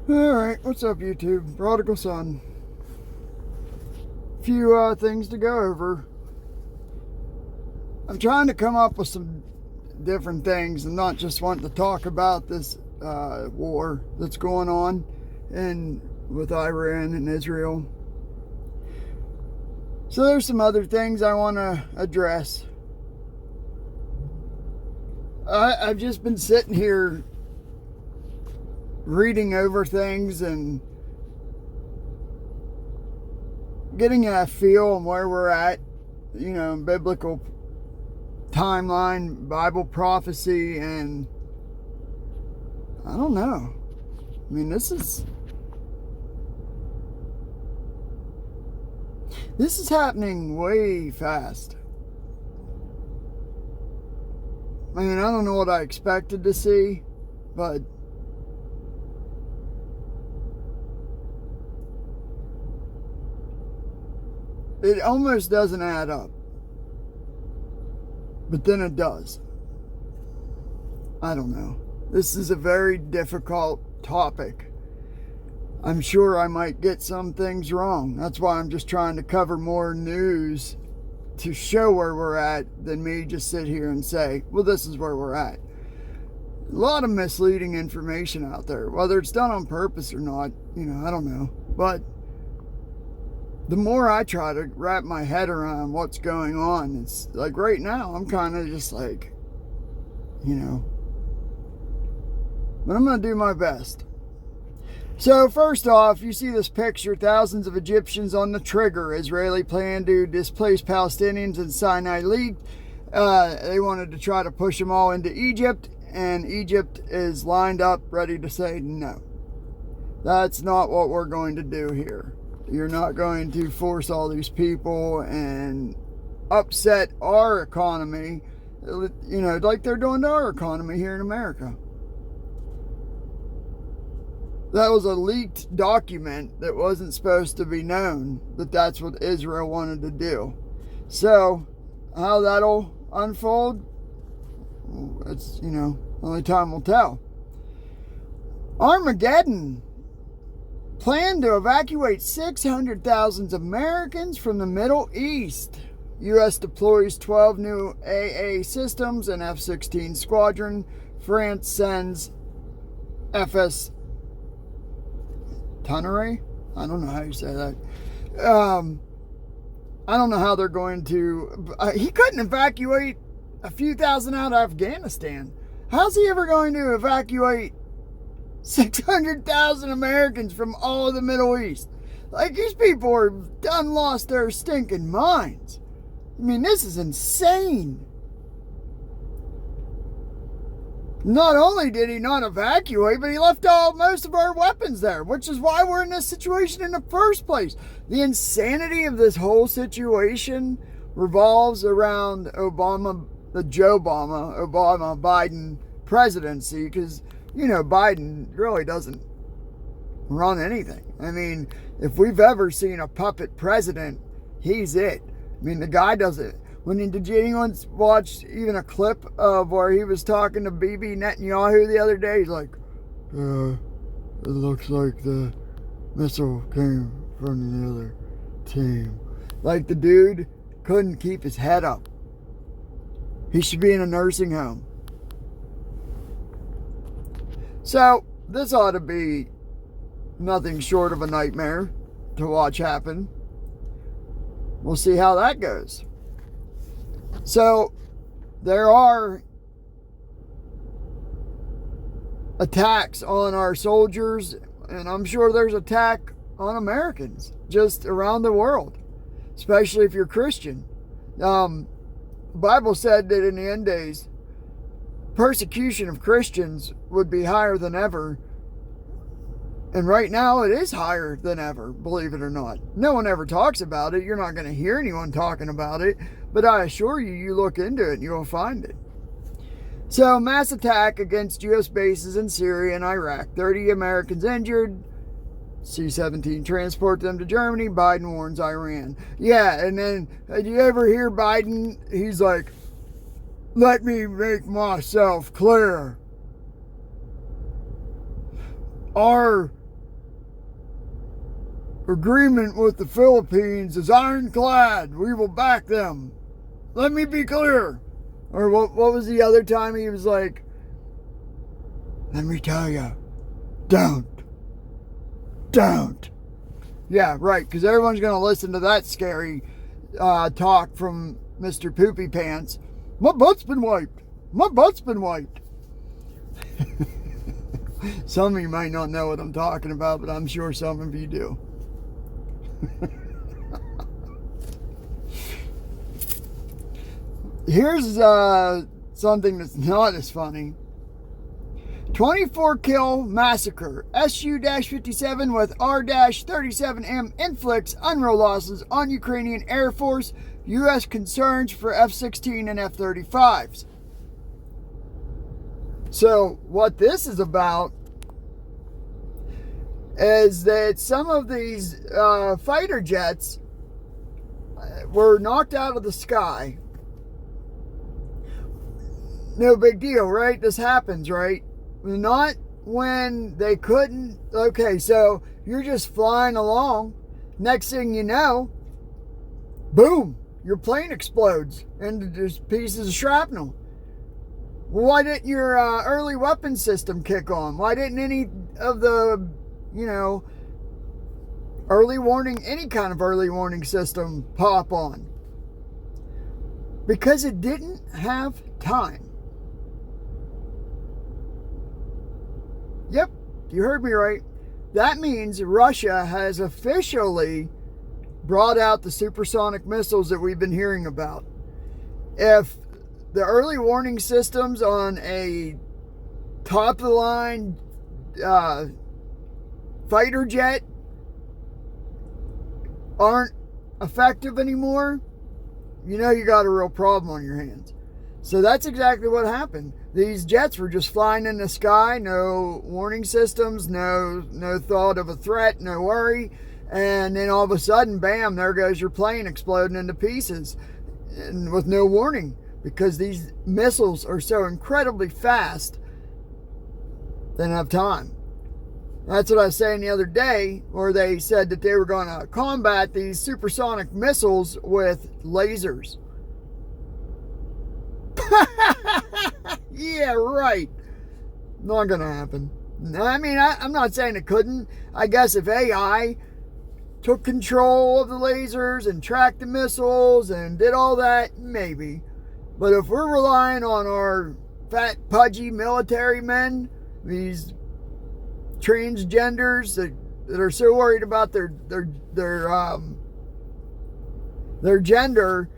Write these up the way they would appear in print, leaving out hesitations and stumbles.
Alright, what's up YouTube? Prodigal Son. Few things to go over. I'm trying to come up with some different things and not just want to talk about this war that's going on with Iran and Israel. So there's some other things I want to address. I've just been sitting here reading over things and getting a feel on where we're at, biblical timeline, Bible prophecy, and I don't know. I mean, this is happening way fast. I mean, I don't know what I expected to see, but it almost doesn't add up. But then it does. I don't know. This is a very difficult topic. I'm sure I might get some things wrong. That's why I'm just trying to cover more news to show where we're at than me just sit here and say, well, this is where we're at. A lot of misleading information out there, whether it's done on purpose or not, I don't know. But the more I try to wrap my head around what's going on, it's like right now, I'm kind of just like, but I'm going to do my best. So first off, you see this picture, thousands of Egyptians on the trigger. Israeli plan to displace Palestinians in Sinai leaked. They wanted to try to push them all into Egypt, and Egypt is lined up ready to say no. That's not what we're going to do here. You're not going to force all these people and upset our economy, like they're doing to our economy here in America. That was a leaked document that wasn't supposed to be known, that that's what Israel wanted to do. So, how that'll unfold, it's, only time will tell. Armageddon. Plan to evacuate 600,000 Americans from the Middle East. U.S. deploys 12 new AA systems and F-16 squadron. France sends FS Tonnery? I don't know how you say that. I don't know how they're going to... he couldn't evacuate a few thousand out of Afghanistan. How's he ever going to evacuate 600,000 Americans from all of the Middle East? Like, these people are done lost their stinking minds. I mean, this is insane. Not only did he not evacuate, but he left most of our weapons there, which is why we're in this situation in the first place. The insanity of this whole situation revolves around Obama Biden presidency, because, Biden really doesn't run anything. I mean, if we've ever seen a puppet president, he's it. I mean, the guy doesn't. Did anyone watch even a clip of where he was talking to Bibi Netanyahu the other day? He's like, it looks like the missile came from the other team. Like, the dude couldn't keep his head up. He should be in a nursing home. So, this ought to be nothing short of a nightmare to watch happen. We'll see how that goes. So, there are attacks on our soldiers, and I'm sure there's attack on Americans just around the world, especially if you're Christian. The Bible said that in the end days, persecution of Christians would be higher than ever. And right now it is higher than ever, believe it or not. No one ever talks about it. You're not going to hear anyone talking about it. But I assure you, you look into it and you'll find it. So, mass attack against U.S. bases in Syria and Iraq. 30 Americans injured. C-17 transport them to Germany. Biden warns Iran. Yeah, and then, do you ever hear Biden? He's like, let me make myself clear. Our agreement with the Philippines is ironclad. We will back them. Let me be clear. Or what was the other time he was like, let me tell you, don't. Yeah, right, because everyone's going to listen to that scary talk from Mr. Poopy Pants. My butt's been wiped. Some of you might not know what I'm talking about, but I'm sure some of you do. Here's something that's not as funny. 24 kill massacre. Su-57 with R-37M inflicts UNRWA losses on Ukrainian Air Force. U.S. concerns for F-16 and F-35s. So what this is about is that some of these fighter jets were knocked out of the sky. No big deal, right? This happens, right? Not when they couldn't. Okay, so you're just flying along. Next thing you know, boom, your plane explodes into just pieces of shrapnel. Well, why didn't your early weapon system kick on? Why didn't any of the, any kind of early warning system pop on? Because it didn't have time. Yep, you heard me right. That means Russia has officially brought out the supersonic missiles that we've been hearing about. If the early warning systems on a top-of-the-line fighter jet aren't effective anymore, you got a real problem on your hands. So that's exactly what happened. These jets were just flying in the sky, no warning systems, no thought of a threat, no worry. And then all of a sudden, bam, there goes your plane exploding into pieces, and with no warning, because these missiles are so incredibly fast, they don't have time. That's what I was saying the other day, where they said that they were going to combat these supersonic missiles with lasers. Yeah, right. Not gonna happen. I mean, I'm not saying it couldn't. I guess if AI took control of the lasers and tracked the missiles and did all that, maybe. But if we're relying on our fat, pudgy military men, these transgenders that are so worried about their gender,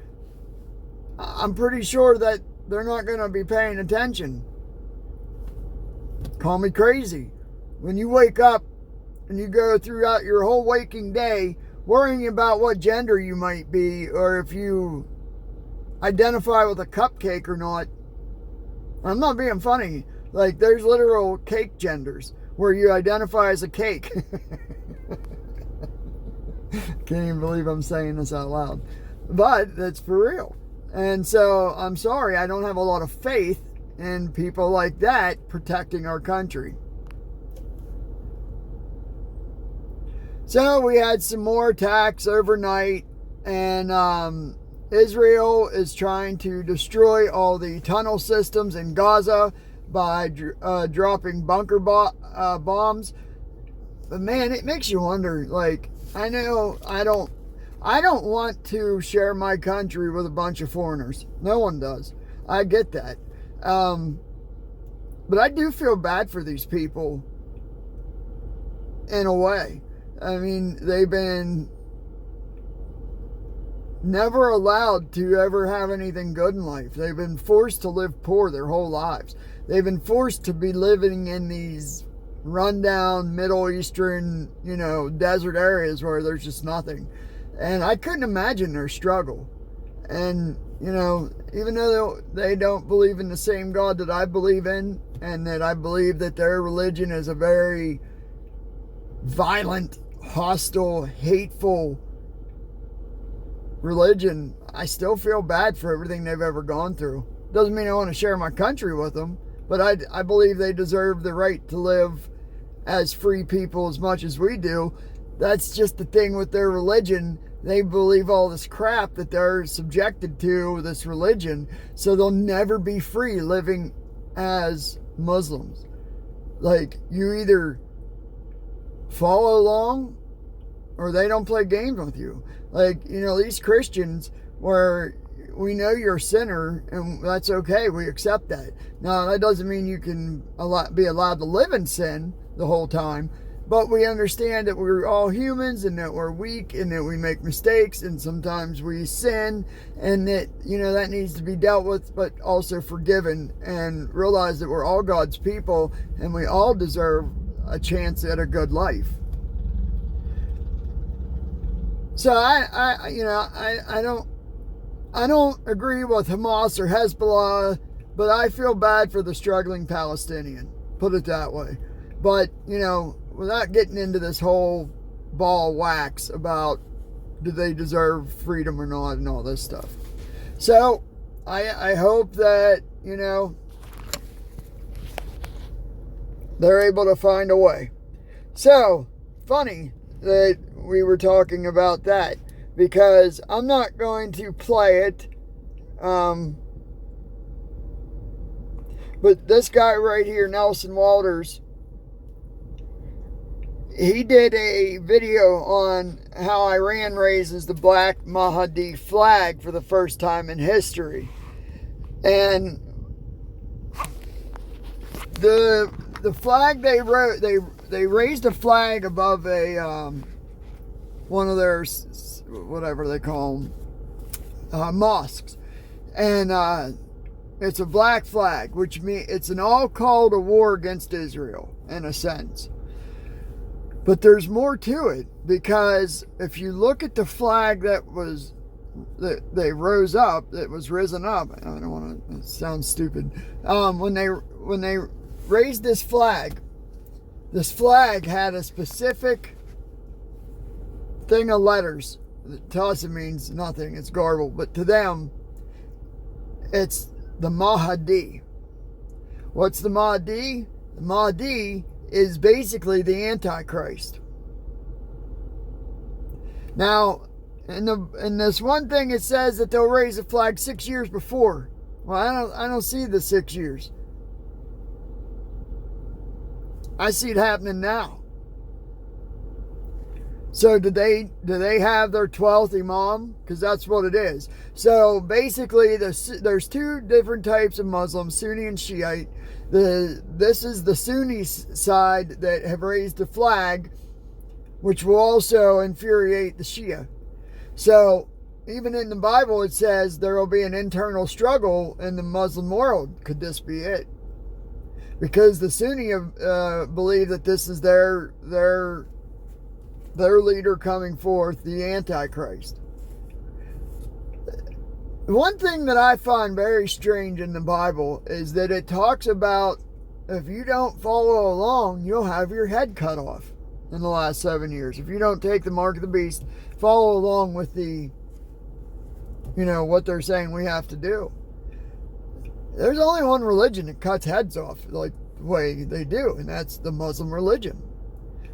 I'm pretty sure that they're not going to be paying attention. Call me crazy. When you wake up and you go throughout your whole waking day worrying about what gender you might be, or if you identify with a cupcake or not. I'm not being funny. Like, there's literal cake genders where you identify as a cake. Can't even believe I'm saying this out loud. But that's for real. And so I'm sorry, I don't have a lot of faith in people like that protecting our country. So we had some more attacks overnight, and Israel is trying to destroy all the tunnel systems in Gaza by dropping bunker bombs. But man, it makes you wonder. Like, I know I don't want to share my country with a bunch of foreigners. No one does. I get that. But I do feel bad for these people in a way. I mean, they've been never allowed to ever have anything good in life. They've been forced to live poor their whole lives. They've been forced to be living in these rundown Middle Eastern, desert areas where there's just nothing. And I couldn't imagine their struggle. And, even though they don't believe in the same God that I believe in, and that I believe that their religion is a very violent, hostile, hateful religion, I still feel bad for everything they've ever gone through. Doesn't mean I want to share my country with them, but I believe they deserve the right to live as free people as much as we do. that's just the thing with their religion. They believe all this crap that they're subjected to, this religion, so they'll never be free living as Muslims. Like, you either follow along or they don't play games with you. Like, these Christians, where we know you're a sinner, and that's okay, we accept that. Now, that doesn't mean you can be allowed to live in sin the whole time, but we understand that we're all humans, and that we're weak, and that we make mistakes, and sometimes we sin, and that, that needs to be dealt with, but also forgiven, and realize that we're all God's people, and we all deserve a chance at a good life. So I don't agree with Hamas or Hezbollah, but I feel bad for the struggling Palestinian. Put it that way. But, without getting into this whole ball of wax about do they deserve freedom or not and all this stuff. So, I hope that, they're able to find a way. So, funny that we were talking about that, because I'm not going to play it. But this guy right here, Nelson Walters, he did a video on how Iran raises the black Mahdi flag for the first time in history. And the flag they raised a flag above a one of their, whatever they call them, mosques, and it's a black flag, which means it's an all call to war against Israel in a sense. But there's more to it, because if you look at the flag that they rose up, that was risen up, I don't want to, it sounds stupid. When they raised this flag had a specific thing of letters. To us it means nothing, it's garbled, but to them it's the Mahdi. What's the Mahdi? The Mahdi is basically the Antichrist. Now, in this one thing it says that they'll raise a flag 6 years before. Well, I don't see the 6 years. I see it happening now. So do they have their 12th Imam? Because that's what it is. So basically there's two different types of Muslims, Sunni and Shiite. This is the Sunni side that have raised the flag, which will also infuriate the Shia. So even in the Bible it says there will be an internal struggle in the Muslim world. Could this be it? Because the Sunni believe that this is their leader coming forth, the Antichrist. One thing that I find very strange in the Bible is that it talks about if you don't follow along, you'll have your head cut off in the last 7 years. If you don't take the mark of the beast, follow along with the, what they're saying we have to do. There's only one religion that cuts heads off like the way they do, and that's the Muslim religion.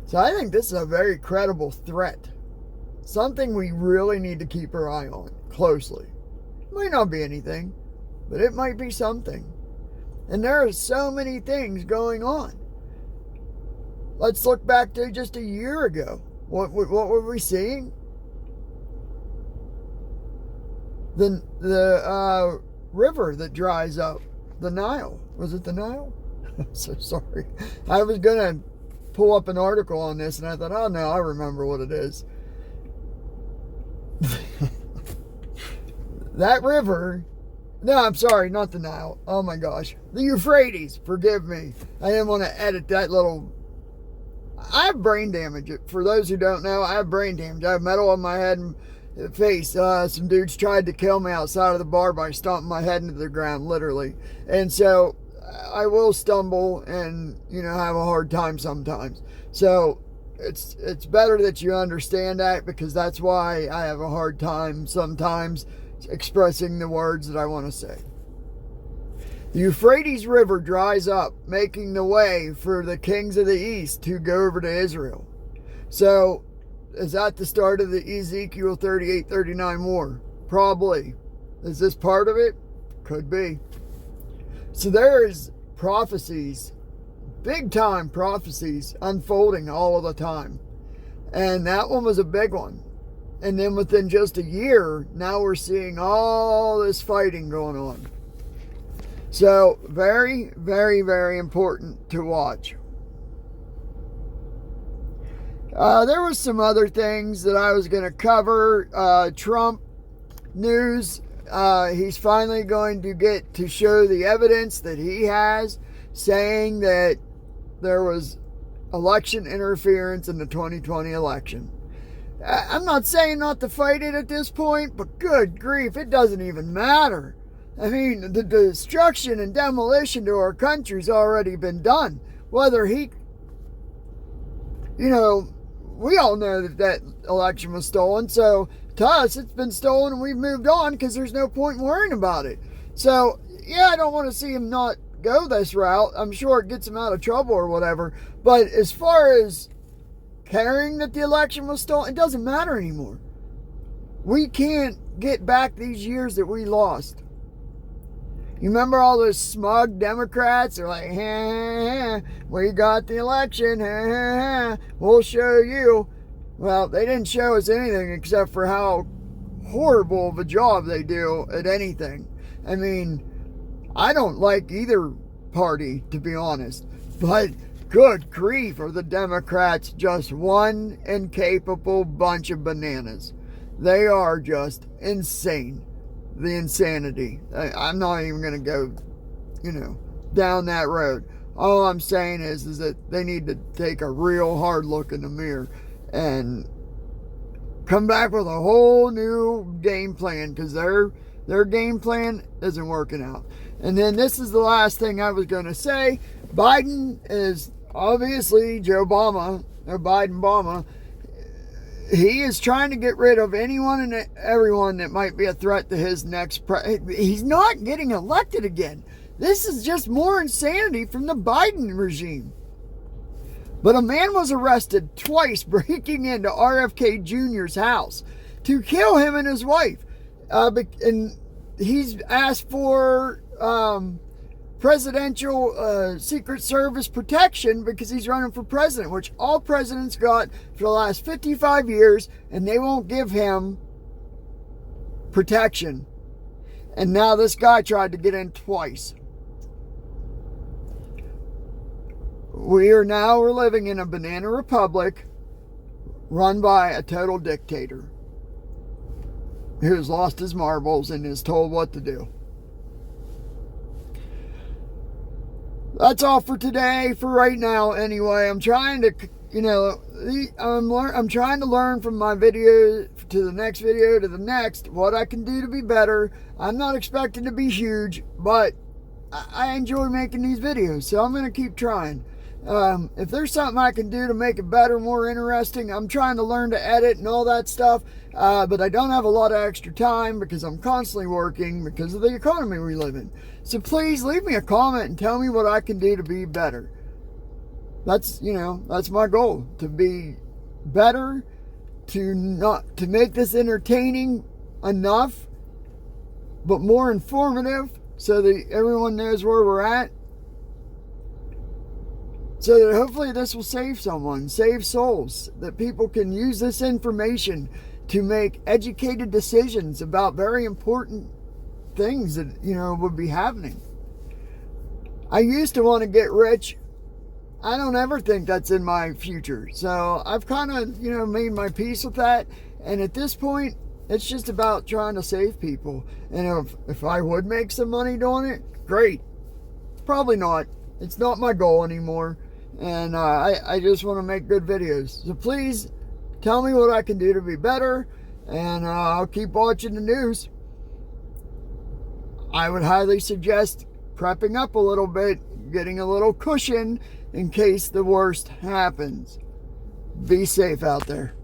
So I think this is a very credible threat. Something we really need to keep our eye on closely. It might not be anything, but it might be something. And there are so many things going on. Let's look back to just a year ago. What were we seeing? The river that dries up. The Nile. Was it the Nile? I'm so sorry. I was going to pull up an article on this, and I thought, oh no, I remember what it is. That river, no, I'm sorry, not the Nile. Oh my gosh. The Euphrates, forgive me. I didn't want to edit that little. I have brain damage. For those who don't know, I have brain damage. I have metal on my head and face. Some dudes tried to kill me outside of the bar by stomping my head into the ground, literally. And so I will stumble and, have a hard time sometimes. So it's better that you understand that, because that's why I have a hard time sometimes expressing the words that I want to say. The Euphrates River dries up, making the way for the kings of the east to go over to Israel. So is that the start of the Ezekiel 38-39 war? Probably. Is this part of it? Could be. So there's prophecies, big time prophecies unfolding all of the time. And that one was a big one. And then within just a year, now we're seeing all this fighting going on. So very, very, very important to watch. There was some other things that I was going to cover. Trump news. He's finally going to get to show the evidence that he has, saying that there was election interference in the 2020 election. I'm not saying not to fight it at this point, but good grief, it doesn't even matter. I mean, the destruction and demolition to our country's already been done. Whether he, we all know that election was stolen. So to us, it's been stolen and we've moved on because there's no point in worrying about it. So, yeah, I don't want to see him not go this route. I'm sure it gets him out of trouble or whatever. But as far as caring that the election was stolen, it doesn't matter anymore. We can't get back these years that we lost. You remember all those smug Democrats? They're like, we got the election. We'll show you. Well, they didn't show us anything except for how horrible of a job they do at anything. I mean, I don't like either party, to be honest. But good grief, are the Democrats just one incapable bunch of bananas. They are just insane. The insanity. I'm not even going to go, down that road. All I'm saying is that they need to take a real hard look in the mirror and come back with a whole new game plan, because their game plan isn't working out. And then this is the last thing I was going to say. Biden is obviously Biden-Obama. He is trying to get rid of anyone and everyone that might be a threat to his next he's not getting elected again. This is just more insanity from the Biden regime. But a man was arrested twice breaking into RFKjr's house to kill him and his wife. And he's asked for presidential Secret Service protection because he's running for president, which all presidents got for the last 55 years, and they won't give him protection. And now this guy tried to get in twice. We're living in a banana republic run by a total dictator who's lost his marbles and is told what to do. That's all for today, for right now anyway. I'm trying to, I'm trying to learn from my video to the next video to the next what I can do to be better. I'm not expecting to be huge, but I enjoy making these videos, so I'm going to keep trying. If there's something I can do to make it better, more interesting, I'm trying to learn to edit and all that stuff, but I don't have a lot of extra time because I'm constantly working because of the economy we live in. So please leave me a comment and tell me what I can do to be better. That's my goal, to be better, to make this entertaining enough, but more informative so that everyone knows where we're at. So that hopefully this will save someone, save souls, that people can use this information to make educated decisions about very important things that, would be happening. I used to want to get rich. I don't ever think that's in my future. So I've kind of, made my peace with that. And at this point, it's just about trying to save people. And if I would make some money doing it, great. Probably not. It's not my goal anymore. And I just want to make good videos. So please tell me what I can do to be better. And I'll keep watching the news. I would highly suggest prepping up a little bit, getting a little cushion in case the worst happens. Be safe out there.